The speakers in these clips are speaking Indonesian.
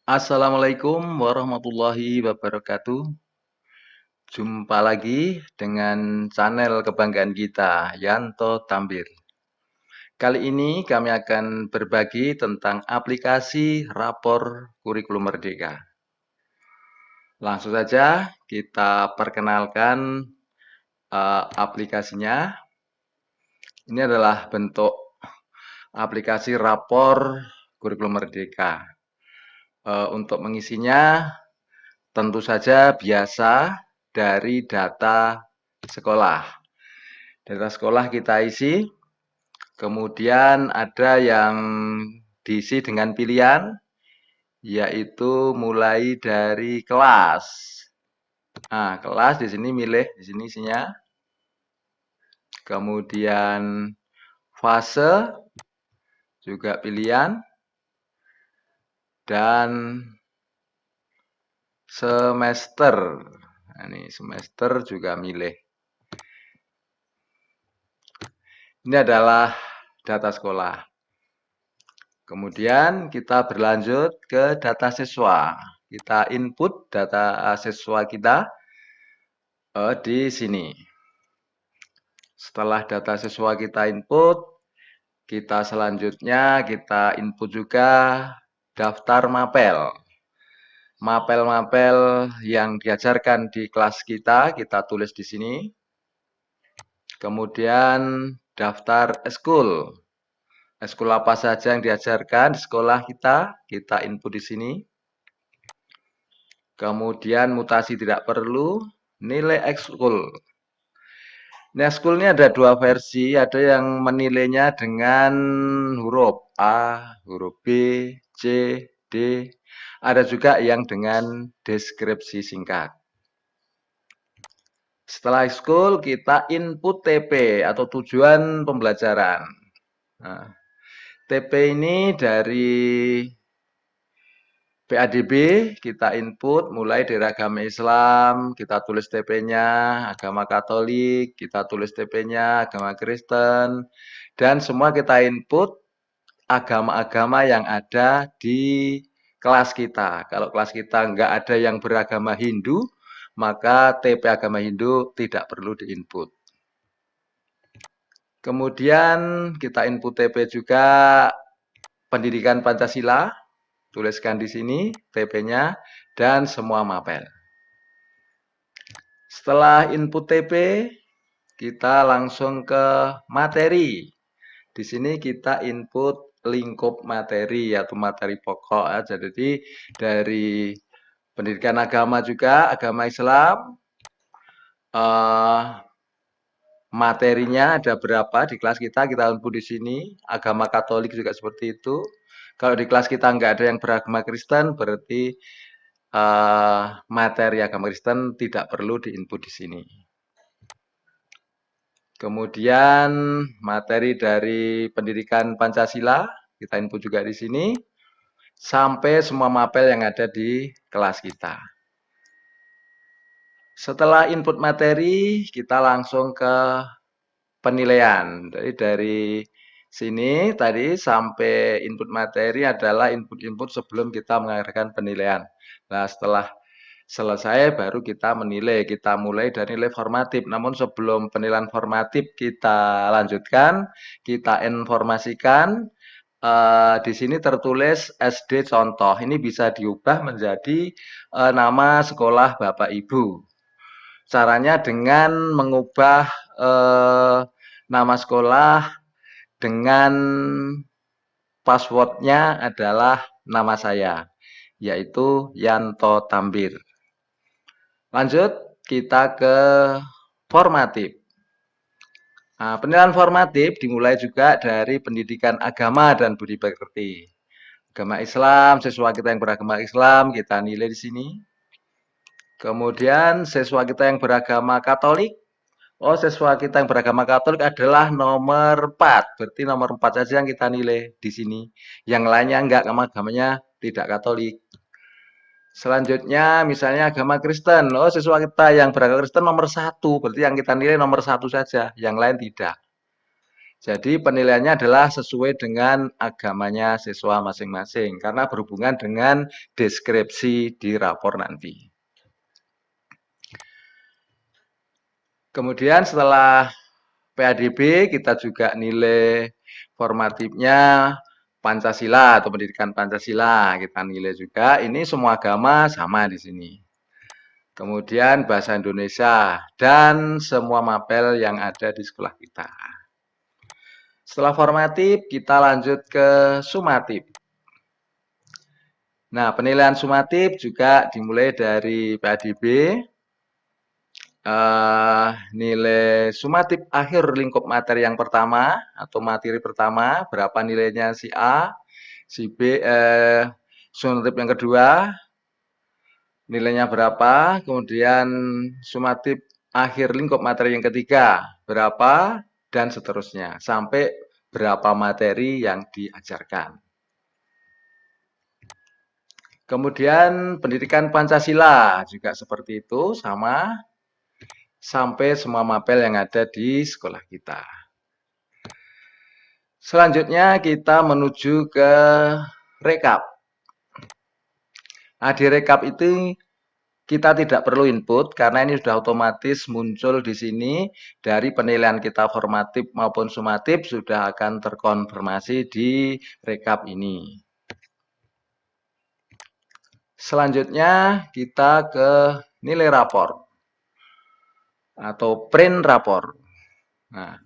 Assalamualaikum warahmatullahi wabarakatuh. Jumpa lagi dengan channel kebanggaan kita, Yanto Tambir. Kali ini kami akan berbagi tentang aplikasi rapor kurikulum merdeka. Langsung saja kita perkenalkan aplikasinya. Ini adalah bentuk aplikasi rapor kurikulum merdeka. Untuk mengisinya tentu saja biasa dari data sekolah. Data sekolah kita isi, kemudian ada yang diisi dengan pilihan, yaitu mulai dari kelas. Nah, kelas di sini milih, di sini isinya. Kemudian fase, juga pilihan. Dan semester. Nah, ini semester juga milih. Ini adalah data sekolah. Kemudian kita berlanjut ke data siswa. Kita input data siswa kita di sini. Setelah data siswa kita input, kita selanjutnya kita input juga daftar mapel. Mapel-mapel yang diajarkan di kelas kita tulis di sini. Kemudian daftar eskul. Eskul apa saja yang diajarkan di sekolah kita input di sini. Kemudian mutasi tidak perlu, nilai ekskul. Nah, ekskul ini ada dua versi, ada yang menilainya dengan huruf A, huruf B, C, D. Ada juga yang dengan deskripsi singkat. Setelah ekskul, kita input TP atau tujuan pembelajaran. Nah, TP ini dari PADB kita input mulai dari agama Islam, kita tulis TP-nya, agama Katolik, kita tulis TP-nya, agama Kristen, dan semua kita input agama-agama yang ada di kelas kita. Kalau kelas kita nggak ada yang beragama Hindu, maka TP agama Hindu tidak perlu diinput. Kemudian kita input TP juga pendidikan Pancasila. Tuliskan di sini TP-nya dan semua mapel. Setelah input TP, kita langsung ke materi. Di sini kita input lingkup materi atau materi pokok aja. Jadi dari pendidikan agama juga, agama Islam, materinya ada berapa di kelas kita input di sini. Agama Katolik juga seperti itu. Kalau di kelas kita nggak ada yang beragama Kristen, berarti materi agama Kristen tidak perlu diinput di sini. Kemudian materi dari pendidikan Pancasila kita input juga di sini sampai semua mapel yang ada di kelas kita. Setelah input materi, kita langsung ke penilaian. Jadi dari sini tadi sampai input materi adalah input-input sebelum kita mengadakan penilaian. Nah, setelah selesai baru kita menilai. Kita mulai dari nilai formatif. Namun sebelum penilaian formatif kita lanjutkan, kita informasikan di sini tertulis SD contoh. Ini bisa diubah menjadi nama sekolah Bapak Ibu. Caranya dengan mengubah nama sekolah dengan passwordnya adalah nama saya, yaitu Yanto Tambir. Lanjut, kita ke formatif. Nah, penilaian formatif dimulai juga dari pendidikan agama dan budi pekerti. Agama Islam, siswa kita yang beragama Islam, kita nilai di sini. Kemudian siswa kita yang beragama Katolik, siswa kita yang beragama Katolik adalah nomor 4. Berarti nomor 4 saja yang kita nilai di sini. Yang lainnya enggak, agamanya tidak Katolik. Selanjutnya misalnya agama Kristen. Siswa kita yang beragama Kristen nomor 1. Berarti yang kita nilai nomor 1 saja. Yang lain tidak. Jadi penilaiannya adalah sesuai dengan agamanya siswa masing-masing karena berhubungan dengan deskripsi di rapor nanti. Kemudian setelah PADB kita juga nilai formatifnya Pancasila atau pendidikan Pancasila kita nilai juga. Ini semua agama sama di sini. Kemudian bahasa Indonesia dan semua mapel yang ada di sekolah kita. Setelah formatif kita lanjut ke sumatif. Nah, penilaian sumatif juga dimulai dari PADB. Nilai sumatif akhir lingkup materi yang pertama atau materi pertama, berapa nilainya si A, si B, sumatif yang kedua, nilainya berapa, kemudian sumatif akhir lingkup materi yang ketiga, berapa, dan seterusnya, sampai berapa materi yang diajarkan. Kemudian pendidikan Pancasila juga seperti itu, sama, sampai semua mapel yang ada di sekolah kita. Selanjutnya kita menuju ke rekap. Nah, di rekap itu kita tidak perlu input karena ini sudah otomatis muncul di sini dari penilaian kita formatif maupun sumatif sudah akan terkonfirmasi di rekap ini. Selanjutnya kita ke nilai rapor atau print rapor. Nah,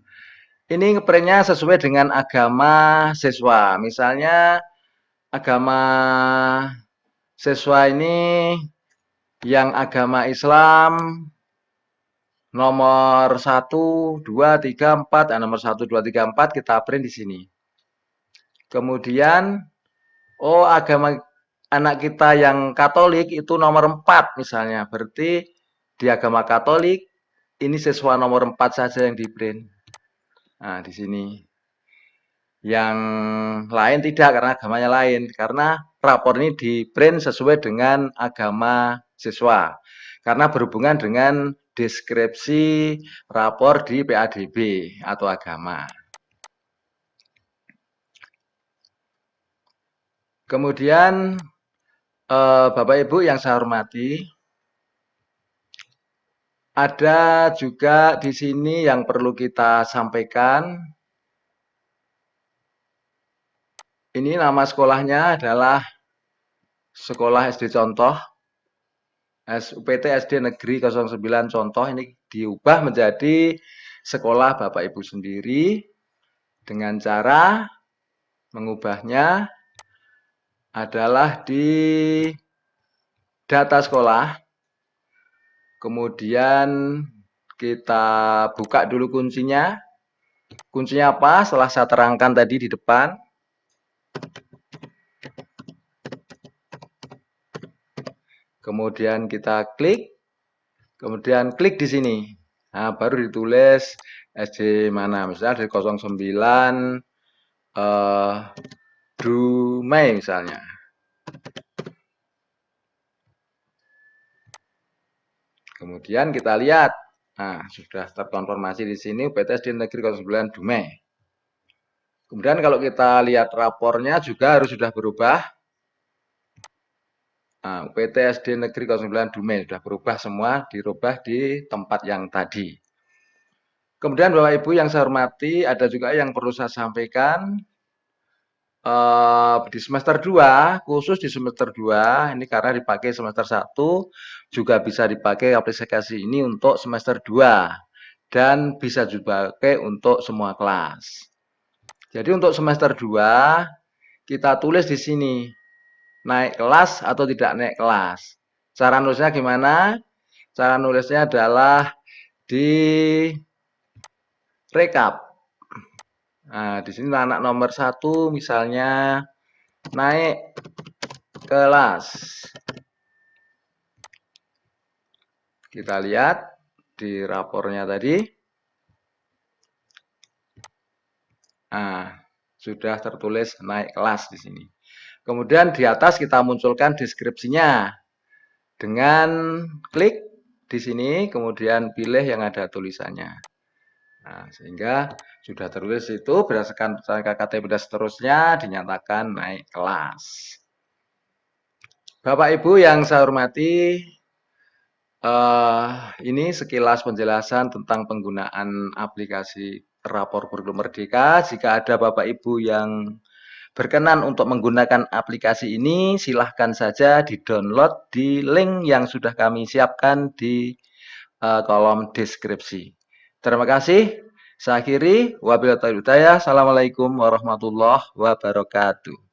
ini printnya sesuai dengan agama siswa. Misalnya agama siswa ini yang agama Islam nomor 1, 2, 3, 4, nomor 1, 2, 3, 4 kita print di sini. Kemudian, oh agama anak kita yang Katolik itu nomor 4 misalnya. Berarti di agama Katolik ini siswa nomor 4 saja yang di print. Nah, di sini. Yang lain tidak karena agamanya lain. Karena rapor ini di print sesuai dengan agama siswa. Karena berhubungan dengan deskripsi rapor di PADB atau agama. Kemudian Bapak Ibu yang saya hormati, ada juga di sini yang perlu kita sampaikan. Ini nama sekolahnya adalah Sekolah SD Contoh, UPT SD Negeri 09 Contoh. Ini diubah menjadi sekolah Bapak Ibu sendiri dengan cara mengubahnya adalah di data sekolah. Kemudian kita buka dulu kuncinya. Kuncinya apa? Setelah saya terangkan tadi di depan. Kemudian kita klik. Kemudian klik di sini. Nah, baru ditulis SD mana. Misalnya dari 09 Dumai misalnya. Kemudian kita lihat. Nah, sudah terkonfirmasi di sini UPT SD Negeri 09 Dumai. Kemudian kalau kita lihat rapornya juga harus sudah berubah. Nah, UPT SD Negeri 09 Dumai sudah berubah semua, dirubah di tempat yang tadi. Kemudian Bapak Ibu yang saya hormati, ada juga yang perlu saya sampaikan. Di semester 2, khusus di semester 2, ini karena dipakai semester 1, juga bisa dipakai aplikasi ini untuk semester 2. Dan bisa juga dipakai untuk semua kelas. Jadi untuk semester 2, kita tulis di sini, naik kelas atau tidak naik kelas. Cara nulisnya gimana? Cara nulisnya adalah di rekap. Nah, di sini anak nomor 1 misalnya naik kelas. Kita lihat di rapornya tadi. Nah, sudah tertulis naik kelas di sini. Kemudian di atas kita munculkan deskripsinya dengan klik di sini, kemudian pilih yang ada tulisannya. Nah, sehingga Sudah tertulis itu berdasarkan KKTP dan seterusnya dinyatakan naik kelas. Bapak Ibu yang saya hormati, ini sekilas penjelasan tentang penggunaan aplikasi Rapor Kurikulum Merdeka. Jika ada Bapak Ibu yang berkenan untuk menggunakan aplikasi ini, silahkan saja di-download di link yang sudah kami siapkan di kolom deskripsi. Terima kasih. Saya akhiri. Wabillahi taufiq hidayah. Assalamualaikum warahmatullahi wabarakatuh.